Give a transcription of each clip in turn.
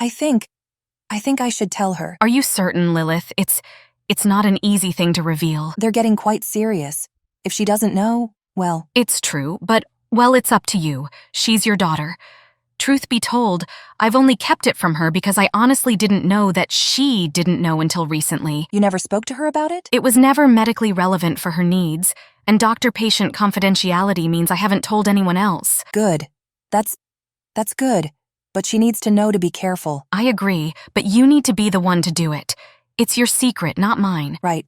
I think I should tell her. Are you certain, Lilith? It's not an easy thing to reveal. They're getting quite serious. If she doesn't know, well... It's true, but, well, it's up to you. She's your daughter. Truth be told, I've only kept it from her because I honestly didn't know that she didn't know until recently. You never spoke to her about it? It was never medically relevant for her needs, and doctor-patient confidentiality means I haven't told anyone else. Good. That's good. But she needs to know to be careful. I agree, but you need to be the one to do it. It's your secret, not mine. Right.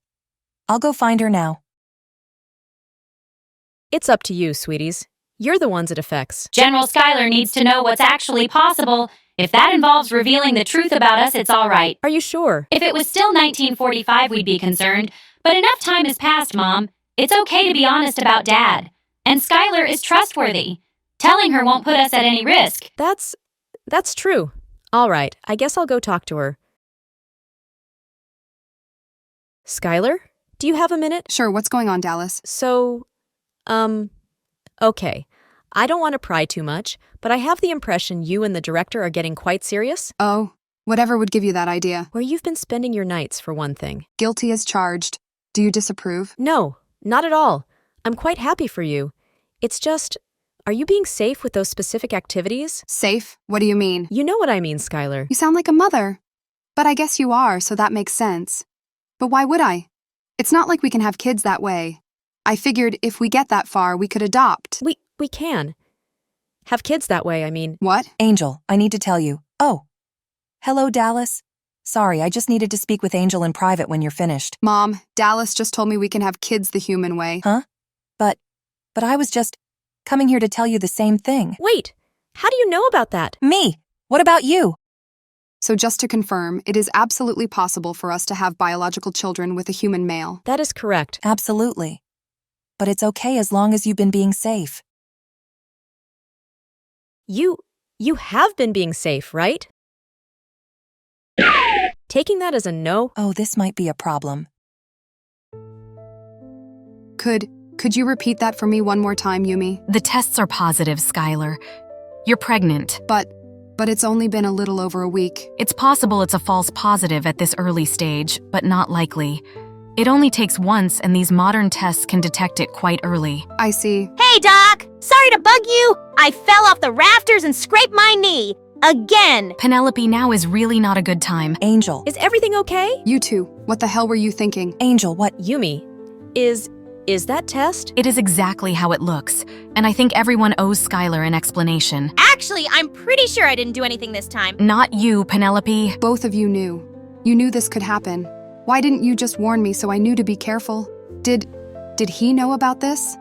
I'll go find her now. It's up to you, sweeties. You're the ones it affects. General Skylar needs to know what's actually possible. If that involves revealing the truth about us, it's all right. Are you sure? If it was still 1945, we'd be concerned. But enough time has passed, Mom. It's okay to be honest about Dad. And Skylar is trustworthy. Telling her won't put us at any risk. That's true. All right, I guess I'll go talk to her. Skylar, do you have a minute? Sure, what's going on, Dallas? Okay. I don't want to pry too much, but I have the impression you and the director are getting quite serious. Oh, whatever would give you that idea. Where you've been spending your nights, for one thing. Guilty as charged. Do you disapprove? No, not at all. I'm quite happy for you. It's just, are you being safe with those specific activities? Safe? What do you mean? You know what I mean, Skylar. You sound like a mother. But I guess you are, so that makes sense. But why would I? It's not like we can have kids that way. I figured if we get that far, we could adopt. We can. Have kids that way, I mean. What? Angel, I need to tell you. Oh. Hello, Dallas. Sorry, I just needed to speak with Angel in private when you're finished. Mom, Dallas just told me we can have kids the human way. Huh? But I was just coming here to tell you the same thing. Wait, how do you know about that? Me? What about you? So just to confirm, it is absolutely possible for us to have biological children with a human male. That is correct. Absolutely. But it's okay as long as you've been being safe. You have been being safe, right? Taking that as a no? Oh, this might be a problem. Could you repeat that for me one more time, Yumi? The tests are positive, Skylar. You're pregnant. But it's only been a little over a week. It's possible it's a false positive at this early stage, but not likely. It only takes once, and these modern tests can detect it quite early. I see. Hey, Doc! Sorry to bug you! I fell off the rafters and scraped my knee. Again! Penelope, now is really not a good time. Angel. Is everything okay? You two, what the hell were you thinking? Angel, what? Yumi, is that test? It is exactly how it looks, and I think everyone owes Skylar an explanation. Actually, I'm pretty sure I didn't do anything this time. Not you, Penelope. Both of you knew. You knew this could happen. Why didn't you just warn me so I knew to be careful? Did he know about this?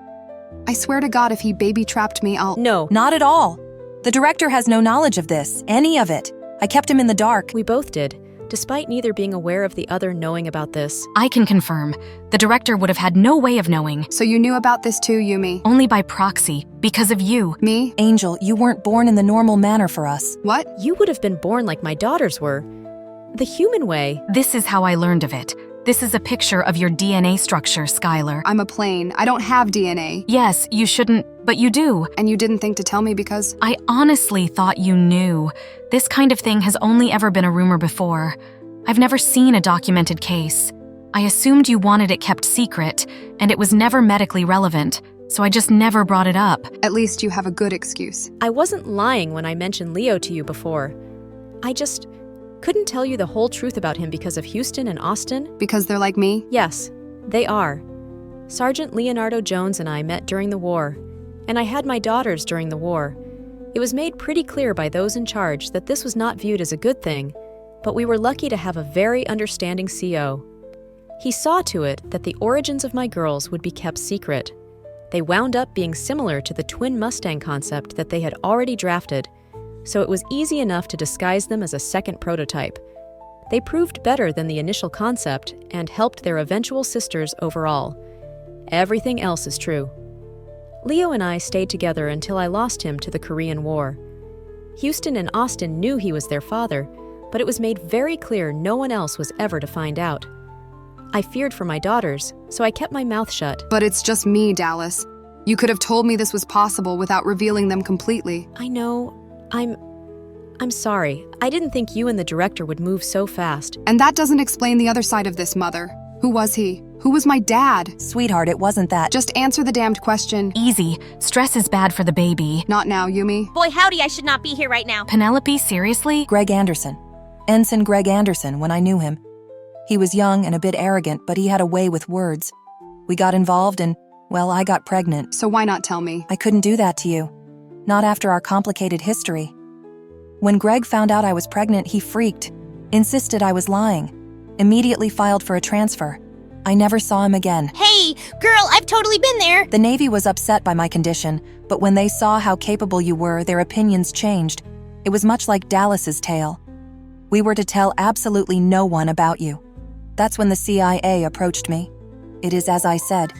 I swear to God, if he baby-trapped me, I'll— No. Not at all. The director has no knowledge of this, any of it. I kept him in the dark. We both did, despite neither being aware of the other knowing about this. I can confirm. The director would have had no way of knowing. So you knew about this too, Yumi? Only by proxy, because of you. Me? Angel, you weren't born in the normal manner for us. What? You would have been born like my daughters were. The human way. This is how I learned of it. This is a picture of your DNA structure, Skylar. I'm a plane. I don't have DNA. Yes, you shouldn't, but you do. And you didn't think to tell me because— I honestly thought you knew. This kind of thing has only ever been a rumor before. I've never seen a documented case. I assumed you wanted it kept secret, and it was never medically relevant, so I just never brought it up. At least you have a good excuse. I wasn't lying when I mentioned Leo to you before. I just couldn't tell you the whole truth about him because of Houston and Austin. Because they're like me? Yes, they are. Sergeant Leonardo Jones and I met during the war, and I had my daughters during the war. It was made pretty clear by those in charge that this was not viewed as a good thing, but we were lucky to have a very understanding CO. He saw to it that the origins of my girls would be kept secret. They wound up being similar to the twin Mustang concept that they had already drafted, so it was easy enough to disguise them as a second prototype. They proved better than the initial concept and helped their eventual sisters overall. Everything else is true. Leo and I stayed together until I lost him to the Korean War. Houston and Austin knew he was their father, but it was made very clear no one else was ever to find out. I feared for my daughters, so I kept my mouth shut. But it's just me, Dallas. You could have told me this was possible without revealing them completely. I know, I'm sorry. I didn't think you and the director would move so fast. And that doesn't explain the other side of this, Mother. Who was he? Who was my dad? Sweetheart, it wasn't that. Just answer the damned question. Easy. Stress is bad for the baby. Not now, Yumi. Boy, howdy, I should not be here right now. Penelope, seriously? Greg Anderson. Ensign Greg Anderson, when I knew him. He was young and a bit arrogant, but he had a way with words. We got involved and, well, I got pregnant. So why not tell me? I couldn't do that to you. Not after our complicated history. When Greg found out I was pregnant, he freaked, insisted I was lying, immediately filed for a transfer. I never saw him again. Hey, girl, I've totally been there. The Navy was upset by my condition, but when they saw how capable you were, their opinions changed. It was much like Dallas's tale. We were to tell absolutely no one about you. That's when the CIA approached me. It is as I said.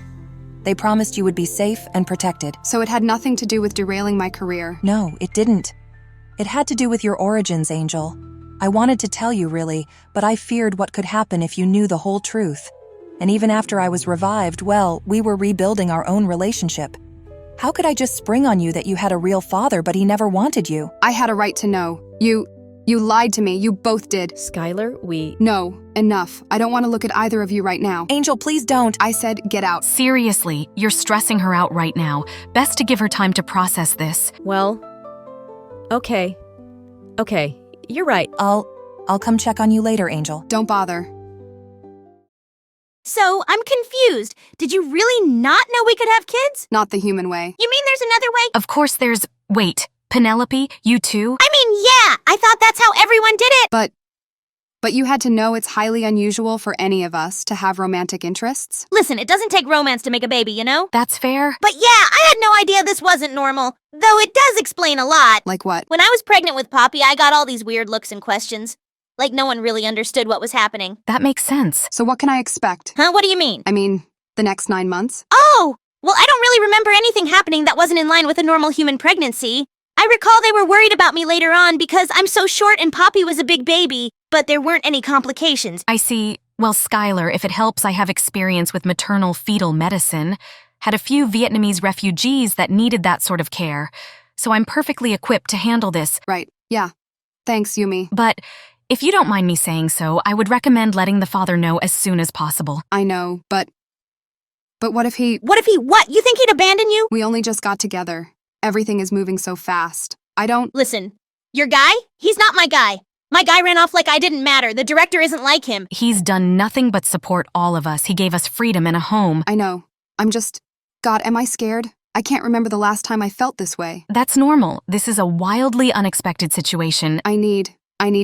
They promised you would be safe and protected. So it had nothing to do with derailing my career. No, it didn't. It had to do with your origins, Angel. I wanted to tell you, really, but I feared what could happen if you knew the whole truth. And even after I was revived, well, we were rebuilding our own relationship. How could I just spring on you that you had a real father, but he never wanted you? I had a right to know. You lied to me. You both did. Skylar, No, enough. I don't want to look at either of you right now. Angel, please don't. I said get out. Seriously, you're stressing her out right now. Best to give her time to process this. Well, okay. Okay, you're right. I'll come check on you later, Angel. Don't bother. So, I'm confused. Did you really not know we could have kids? Not the human way. You mean there's another way? Of course there's… Wait, Penelope, you too? I mean, yeah, I thought that's how everyone did it. But you had to know it's highly unusual for any of us to have romantic interests? Listen, it doesn't take romance to make a baby, you know? That's fair. But yeah, I had no idea this wasn't normal. Though it does explain a lot. Like what? When I was pregnant with Poppy, I got all these weird looks and questions. Like no one really understood what was happening. That makes sense. So what can I expect? Huh? What do you mean? I mean, the next 9 months? Oh! Well, I don't really remember anything happening that wasn't in line with a normal human pregnancy. I recall they were worried about me later on because I'm so short and Poppy was a big baby, but there weren't any complications. I see. Well, Skylar, if it helps, I have experience with maternal fetal medicine. Had a few Vietnamese refugees that needed that sort of care. So I'm perfectly equipped to handle this. Right, yeah. Thanks, Yumi. But if you don't mind me saying so, I would recommend letting the father know as soon as possible. I know, but what if he… What if he what? You think he'd abandon you? We only just got together. Everything is moving so fast. I don't… Listen, your guy? He's not my guy. My guy ran off like I didn't matter. The director isn't like him. He's done nothing but support all of us. He gave us freedom and a home. I know. I'm just… God, am I scared? I can't remember the last time I felt this way. That's normal. This is a wildly unexpected situation. I need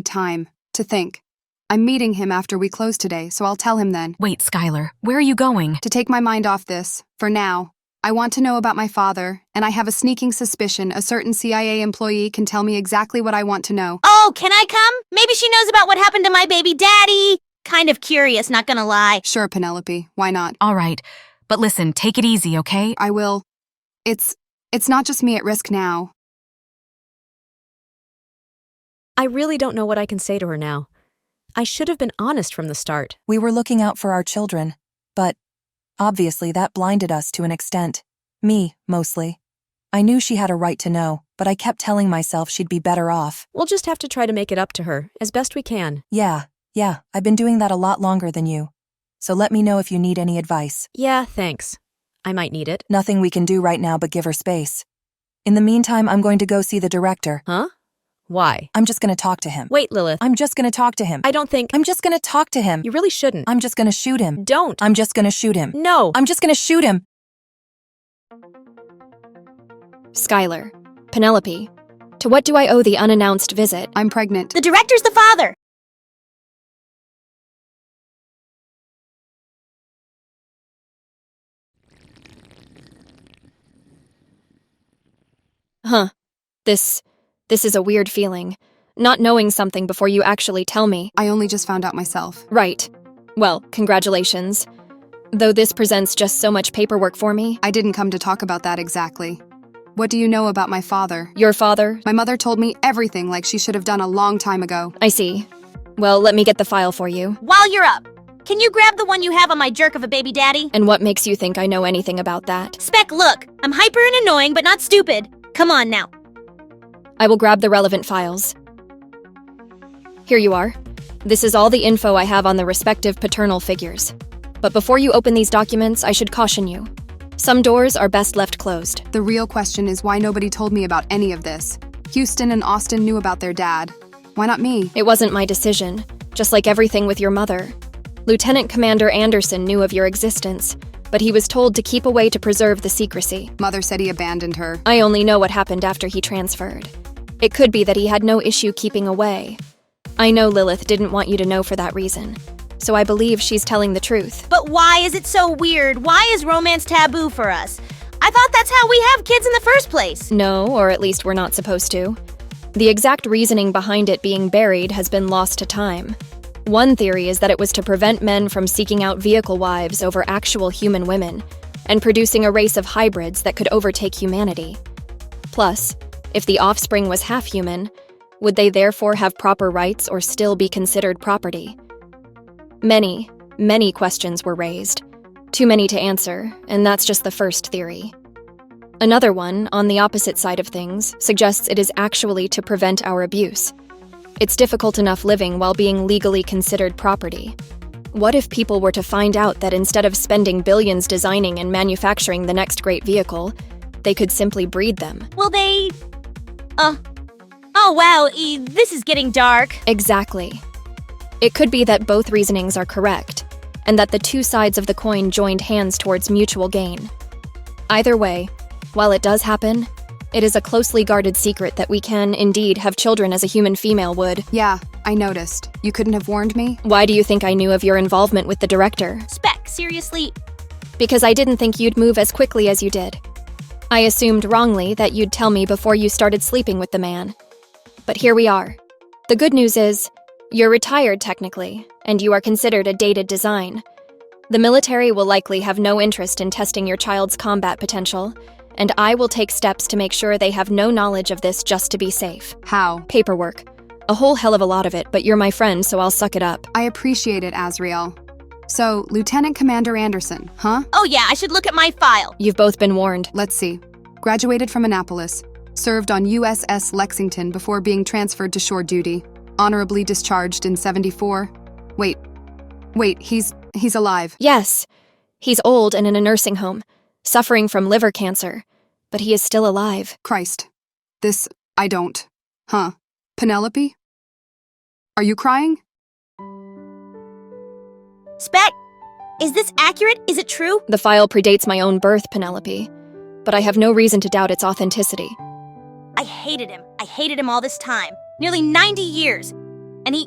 time to think. I'm meeting him after we close today, so I'll tell him then. Wait, Skylar, where are you going? To take my mind off this, for now, I want to know about my father, and I have a sneaking suspicion a certain CIA employee can tell me exactly what I want to know. Oh, can I come? Maybe she knows about what happened to my baby daddy. Kind of curious, not gonna lie. Sure, Penelope. Why not? All right, but listen, take it easy, okay? I will. It's not just me at risk now. I really don't know what I can say to her now. I should have been honest from the start. We were looking out for our children, but obviously that blinded us to an extent. Me, mostly. I knew she had a right to know, but I kept telling myself she'd be better off. We'll just have to try to make it up to her, as best we can. Yeah, I've been doing that a lot longer than you. So let me know if you need any advice. Yeah, thanks. I might need it. Nothing we can do right now but give her space. In the meantime, I'm going to go see the director. Huh? Why? I'm just going to talk to him. Wait, Lilith. I'm just going to talk to him. I don't think… I'm just going to talk to him. You really shouldn't. I'm just going to shoot him. Don't. I'm just going to shoot him. No. I'm just going to shoot him. Skylar. Penelope. To what do I owe the unannounced visit? I'm pregnant. The director's the father. Huh. This is a weird feeling. Not knowing something before you actually tell me. I only just found out myself. Right. Well, congratulations. Though this presents just so much paperwork for me. I didn't come to talk about that exactly. What do you know about my father? Your father? My mother told me everything like she should have done a long time ago. I see. Well, let me get the file for you. While you're up, can you grab the one you have on my jerk of a baby daddy? And what makes you think I know anything about that? Spec, look, I'm hyper and annoying, but not stupid. Come on now. I will grab the relevant files. Here you are. This is all the info I have on the respective paternal figures. But before you open these documents, I should caution you. Some doors are best left closed. The real question is why nobody told me about any of this. Houston and Austin knew about their dad. Why not me? It wasn't my decision, just like everything with your mother. Lieutenant Commander Anderson knew of your existence, but he was told to keep away to preserve the secrecy. Mother said he abandoned her. I only know what happened after he transferred. It could be that he had no issue keeping away. I know Lilith didn't want you to know for that reason, so I believe she's telling the truth. But why is it so weird? Why is romance taboo for us? I thought that's how we have kids in the first place. No, or at least we're not supposed to. The exact reasoning behind it being buried has been lost to time. One theory is that it was to prevent men from seeking out vehicle wives over actual human women, and producing a race of hybrids that could overtake humanity. Plus, if the offspring was half human, would they therefore have proper rights or still be considered property? Many, many questions were raised. Too many to answer, and that's just the first theory. Another one, on the opposite side of things, suggests it is actually to prevent our abuse. It's difficult enough living while being legally considered property. What if people were to find out that instead of spending billions designing and manufacturing the next great vehicle, they could simply breed them? Will they... Oh wow, this is getting dark. Exactly. It could be that both reasonings are correct, and that the two sides of the coin joined hands towards mutual gain. Either way, while it does happen, it is a closely guarded secret that we can, indeed, have children as a human female would. Yeah, I noticed. You couldn't have warned me? Why do you think I knew of your involvement with the director? Spec, seriously? Because I didn't think you'd move as quickly as you did. I assumed wrongly that you'd tell me before you started sleeping with the man. But here we are. The good news is, you're retired technically, and you are considered a dated design. The military will likely have no interest in testing your child's combat potential, and I will take steps to make sure they have no knowledge of this just to be safe. How? Paperwork. A whole hell of a lot of it, but you're my friend, so I'll suck it up. I appreciate it, Azriel. So, Lieutenant Commander Anderson, huh? Oh yeah, I should look at my file. You've both been warned. Let's see. Graduated from Annapolis. Served on USS Lexington before being transferred to shore duty. Honorably discharged in '74. Wait, he's alive. Yes. He's old and in a nursing home, suffering from liver cancer, but he is still alive. Christ. This, I don't. Huh. Penelope? Are you crying? Spec, is this accurate? Is it true? The file predates my own birth, Penelope, but I have no reason to doubt its authenticity. I hated him. I hated him all this time. Nearly 90 years. And he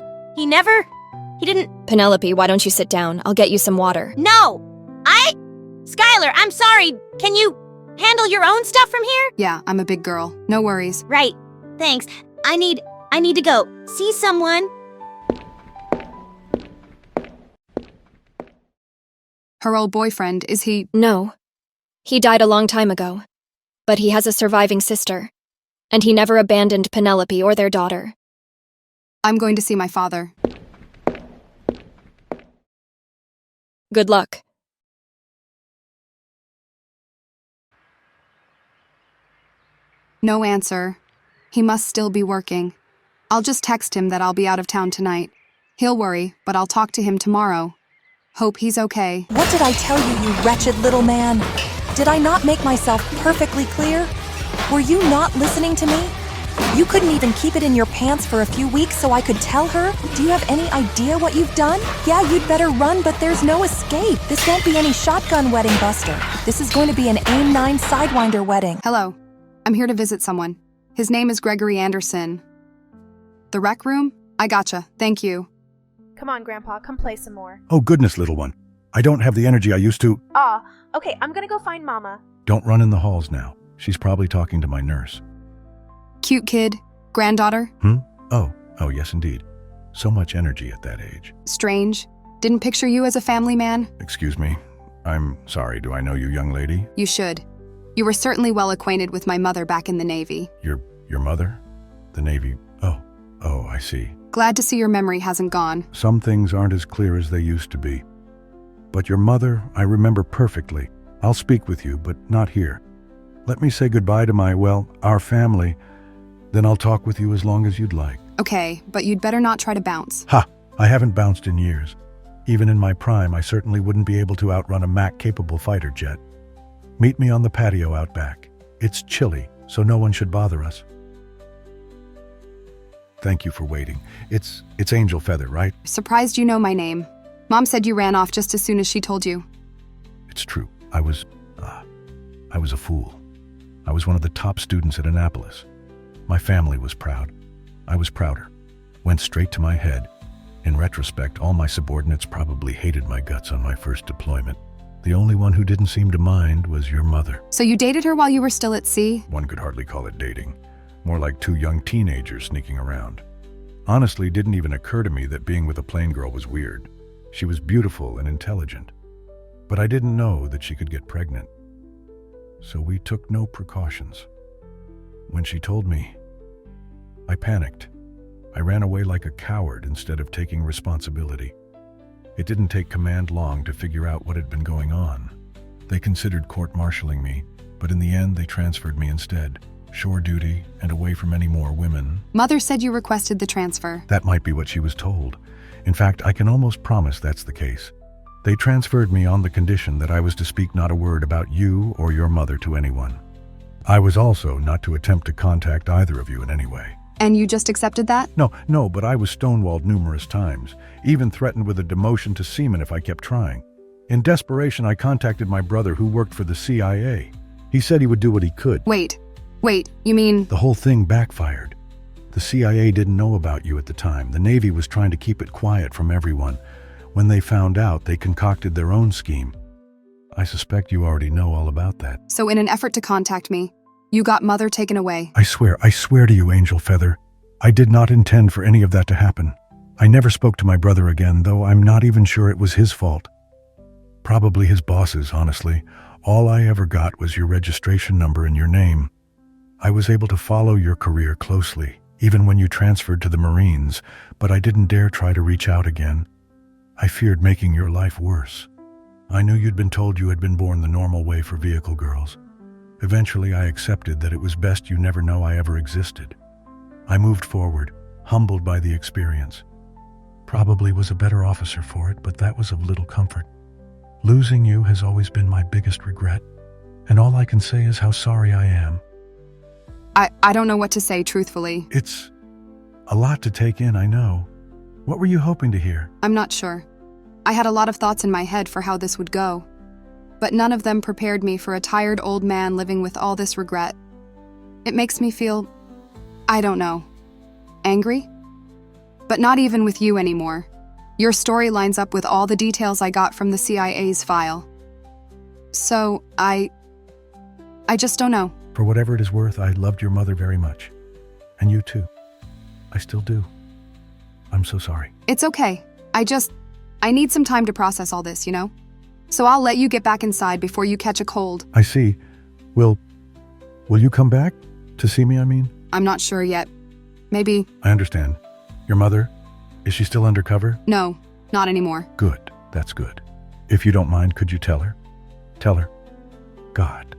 didn't... Penelope, why don't you sit down? I'll get you some water. No! Skylar, I'm sorry. Can you handle your own stuff from here? Yeah, I'm a big girl. No worries. Right. Thanks. I need to go. See someone. Her old boyfriend, is he... No. He died a long time ago. But he has a surviving sister. And he never abandoned Penelope or their daughter. I'm going to see my father. Good luck. No answer. He must still be working. I'll just text him that I'll be out of town tonight. He'll worry, but I'll talk to him tomorrow. Hope he's okay. What did I tell you, you wretched little man? Did I not make myself perfectly clear? Were you not listening to me? You couldn't even keep it in your pants for a few weeks so I could tell her? Do you have any idea what you've done? Yeah, you'd better run, but there's no escape. This won't be any shotgun wedding, Buster. This is going to be an AIM-9 Sidewinder wedding. Hello. I'm here to visit someone. His name is Gregory Anderson. The rec room? I gotcha. Thank you. Come on, Grandpa, come play some more. Oh, goodness, little one. I don't have the energy I used to. Okay, I'm gonna go find Mama. Don't run in the halls now. She's probably talking to my nurse. Cute kid. Granddaughter. Oh, yes, indeed. So much energy at that age. Strange. Didn't picture you as a family man. Excuse me. I'm sorry. Do I know you, young lady? You should. You were certainly well acquainted with my mother back in the Navy. Your mother? The Navy? Oh, I see. Glad to see your memory hasn't gone. Some things aren't as clear as they used to be. But your mother, I remember perfectly. I'll speak with you, but not here. Let me say goodbye to our family. Then I'll talk with you as long as you'd like. Okay, but you'd better not try to bounce. Ha! I haven't bounced in years. Even in my prime, I certainly wouldn't be able to outrun a Mach-capable fighter jet. Meet me on the patio out back. It's chilly, so no one should bother us. Thank you for waiting. It's Angel Feather, right? Surprised you know my name. Mom said you ran off just as soon as she told you. It's true. I was a fool. I was one of the top students at Annapolis. My family was proud. I was prouder. Went straight to my head. In retrospect, all my subordinates probably hated my guts on my first deployment. The only one who didn't seem to mind was your mother. So you dated her while you were still at sea? One could hardly call it dating. More like two young teenagers sneaking around. Honestly, it didn't even occur to me that being with a plain girl was weird. She was beautiful and intelligent. But I didn't know that she could get pregnant. So we took no precautions. When she told me, I panicked. I ran away like a coward instead of taking responsibility. It didn't take command long to figure out what had been going on. They considered court-martialing me, but in the end they transferred me instead. Shore duty and away from any more women. Mother said you requested the transfer. That might be what she was told. In fact, I can almost promise that's the case. They transferred me on the condition that I was to speak not a word about you or your mother to anyone. I was also not to attempt to contact either of you in any way. And you just accepted that? No, but I was stonewalled numerous times, even threatened with a demotion to seaman if I kept trying. In desperation, I contacted my brother who worked for the CIA. He said he would do what he could. Wait, you mean... The whole thing backfired. The CIA didn't know about you at the time. The Navy was trying to keep it quiet from everyone. When they found out, they concocted their own scheme. I suspect you already know all about that. So in an effort to contact me, you got Mother taken away. I swear to you, Angel Feather, I did not intend for any of that to happen. I never spoke to my brother again, though I'm not even sure it was his fault. Probably his boss's, honestly. All I ever got was your registration number and your name. I was able to follow your career closely, even when you transferred to the Marines, but I didn't dare try to reach out again. I feared making your life worse. I knew you'd been told you had been born the normal way for vehicle girls. Eventually, I accepted that it was best you never know I ever existed. I moved forward, humbled by the experience. Probably was a better officer for it, but that was of little comfort. Losing you has always been my biggest regret, and all I can say is how sorry I am. I don't know what to say, truthfully. It's a lot to take in, I know. What were you hoping to hear? I'm not sure. I had a lot of thoughts in my head for how this would go, but none of them prepared me for a tired old man living with all this regret. It makes me feel, I don't know, angry? But not even with you anymore. Your story lines up with all the details I got from the CIA's file. So, I just don't know. For whatever it is worth, I loved your mother very much. And you too. I still do. I'm so sorry. It's okay. I need some time to process all this, you know? So I'll let you get back inside before you catch a cold. I see. Will you come back? To see me, I mean? I'm not sure yet. Maybe. I understand. Your mother? Is she still undercover? No, not anymore. Good. That's good. If you don't mind, could you tell her? Tell her. God.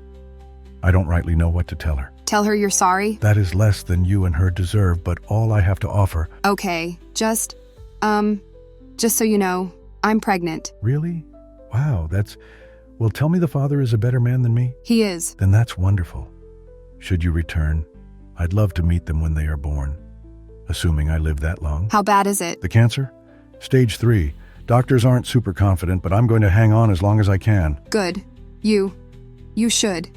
I don't rightly know what to tell her. Tell her you're sorry? That is less than you and her deserve, but all I have to offer... Okay, just so you know, I'm pregnant. Really? Wow, Well, tell me the father is a better man than me? He is. Then that's wonderful. Should you return, I'd love to meet them when they are born. Assuming I live that long. How bad is it? The cancer? Stage 3. Doctors aren't super confident, but I'm going to hang on as long as I can. Good. You should.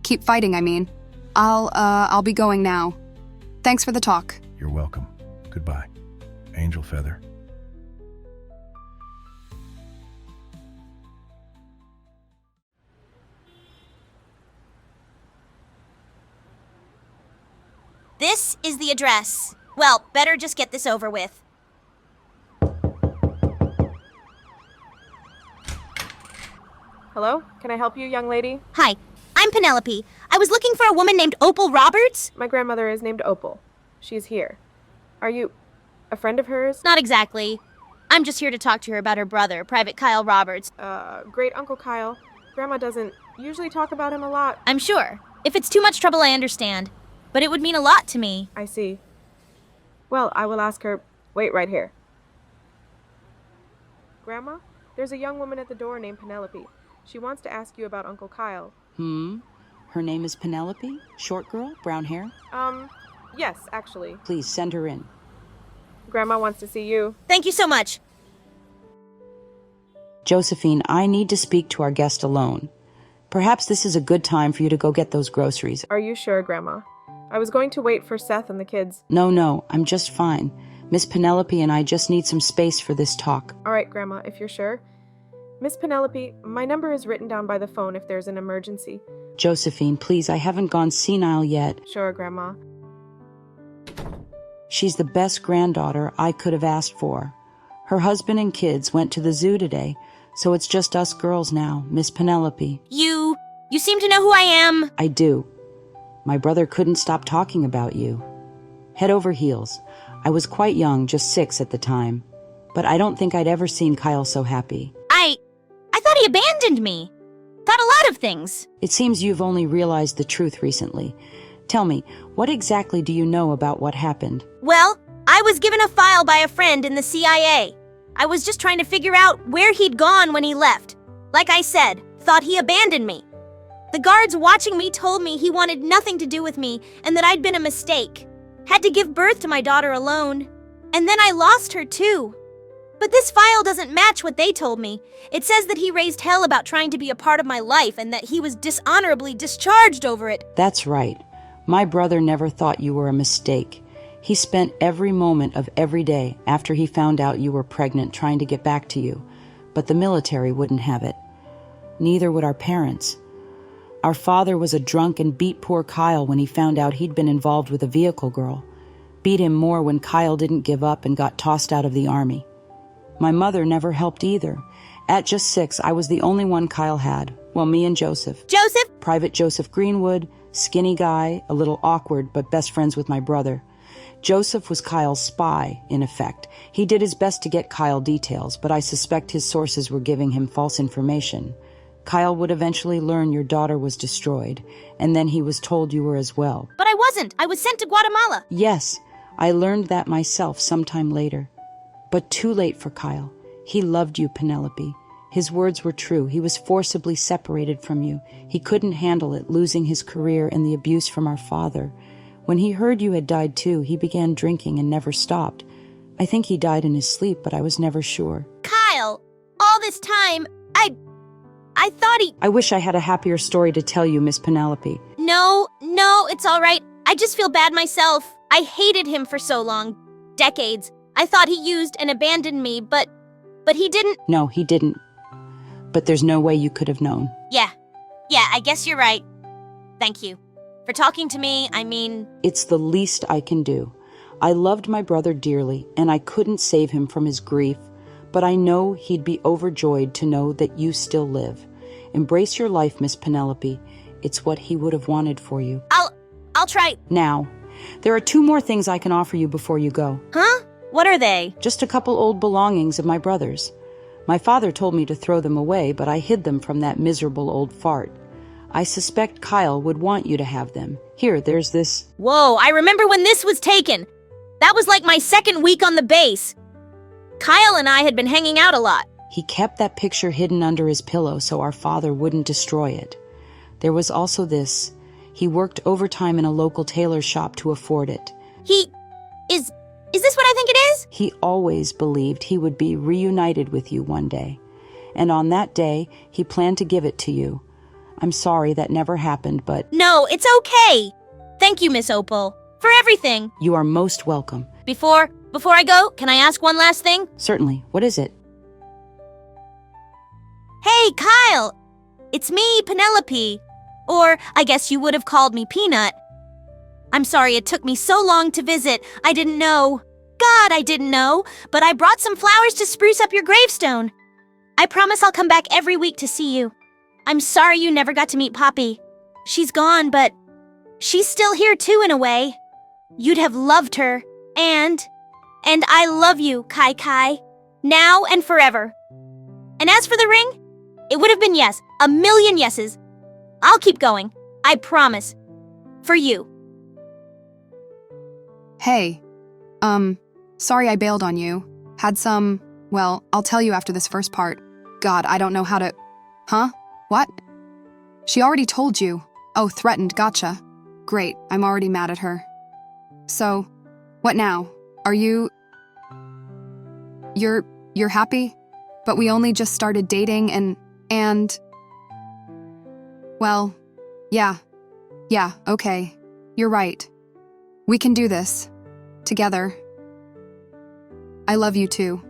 Keep fighting, I mean. I'll be going now. Thanks for the talk. You're welcome. Goodbye. Angel Feather. This is the address. Well, better just get this over with. Hello? Can I help you, young lady? Hi, I'm Penelope. I was looking for a woman named Opal Roberts. My grandmother is named Opal. She's here. Are you a friend of hers? Not exactly. I'm just here to talk to her about her brother, Private Kyle Roberts. Great Uncle Kyle. Grandma doesn't usually talk about him a lot. I'm sure. If it's too much trouble, I understand. But it would mean a lot to me. I see. Well, I will ask her. Wait right here. Grandma, there's a young woman at the door named Penelope. She wants to ask you about Uncle Kyle. Her name is Penelope? Short girl? Brown hair? Yes, actually. Please send her in. Grandma wants to see you. Thank you so much. Josephine, I need to speak to our guest alone. Perhaps this is a good time for you to go get those groceries. Are you sure, Grandma? I was going to wait for Seth and the kids. No, I'm just fine. Miss Penelope and I just need some space for this talk. All right, Grandma, if you're sure. Miss Penelope, my number is written down by the phone if there's an emergency. Josephine, please, I haven't gone senile yet. Sure, Grandma. She's the best granddaughter I could have asked for. Her husband and kids went to the zoo today, so it's just us girls now, Miss Penelope. You seem to know who I am. I do. My brother couldn't stop talking about you. Head over heels. I was quite young, just 6 at the time. But I don't think I'd ever seen Kyle so happy. I thought he abandoned me. Thought a lot of things. It seems you've only realized the truth recently. Tell me, what exactly do you know about what happened? Well, I was given a file by a friend in the CIA. I was just trying to figure out where he'd gone when he left. Like I said, thought he abandoned me. The guards watching me told me he wanted nothing to do with me and that I'd been a mistake. Had to give birth to my daughter alone. And then I lost her too. But this file doesn't match what they told me. It says that he raised hell about trying to be a part of my life and that he was dishonorably discharged over it. That's right. My brother never thought you were a mistake. He spent every moment of every day after he found out you were pregnant trying to get back to you. But the military wouldn't have it. Neither would our parents. Our father was a drunk and beat poor Kyle when he found out he'd been involved with a vehicle girl. Beat him more when Kyle didn't give up and got tossed out of the army. My mother never helped either. At just 6, I was the only one Kyle had. Well, me and Joseph. Joseph? Private Joseph Greenwood, skinny guy, a little awkward, but best friends with my brother. Joseph was Kyle's spy, in effect. He did his best to get Kyle details, but I suspect his sources were giving him false information. Kyle would eventually learn your daughter was destroyed, and then he was told you were as well. But I wasn't. I was sent to Guatemala. Yes, I learned that myself sometime later. But too late for Kyle. He loved you, Penelope. His words were true. He was forcibly separated from you. He couldn't handle it, losing his career and the abuse from our father. When he heard you had died too, he began drinking and never stopped. I think he died in his sleep, but I was never sure. Kyle, all this time, I thought he... I wish I had a happier story to tell you, Miss Penelope. No, it's all right. I just feel bad myself. I hated him for so long. Decades. I thought he used and abandoned me, but he didn't. No, he didn't. But there's no way you could have known. Yeah, I guess you're right. Thank you. For talking to me, It's the least I can do. I loved my brother dearly, and I couldn't save him from his grief, but I know he'd be overjoyed to know that you still live. Embrace your life, Miss Penelope. It's what he would have wanted for you. I'll try. Now, there are 2 more things I can offer you before you go. Huh? What are they? Just a couple old belongings of my brother's. My father told me to throw them away, but I hid them from that miserable old fart. I suspect Kyle would want you to have them. Here, there's this. Whoa, I remember when this was taken. That was like my 2nd week on the base. Kyle and I had been hanging out a lot. He kept that picture hidden under his pillow so our father wouldn't destroy it. There was also this. He worked overtime in a local tailor shop to afford it. Is this what I think it is? He always believed he would be reunited with you one day. And on that day, he planned to give it to you. I'm sorry that never happened, but... No, it's okay. Thank you, Miss Opal, for everything. You are most welcome. Before I go, can I ask one last thing? Certainly. What is it? Hey, Kyle! It's me, Penelope. Or I guess you would have called me Peanut. I'm sorry it took me so long to visit. I didn't know. God, I didn't know. But I brought some flowers to spruce up your gravestone. I promise I'll come back every week to see you. I'm sorry you never got to meet Poppy. She's gone, but she's still here too in a way. You'd have loved her. And I love you, Kai Kai. Now and forever. And as for the ring, it would have been yes. 1,000,000 yeses. I'll keep going. I promise. For you. Hey, Sorry I bailed on you. Had some, well, I'll tell you after this first part. God, I don't know how to. Huh? What? She already told you. Oh, threatened, gotcha. Great, I'm already mad at her. So, what now? Are you. You're happy? But we only just started dating and. Well, yeah, okay. You're right. We can do this. Together. I love you too.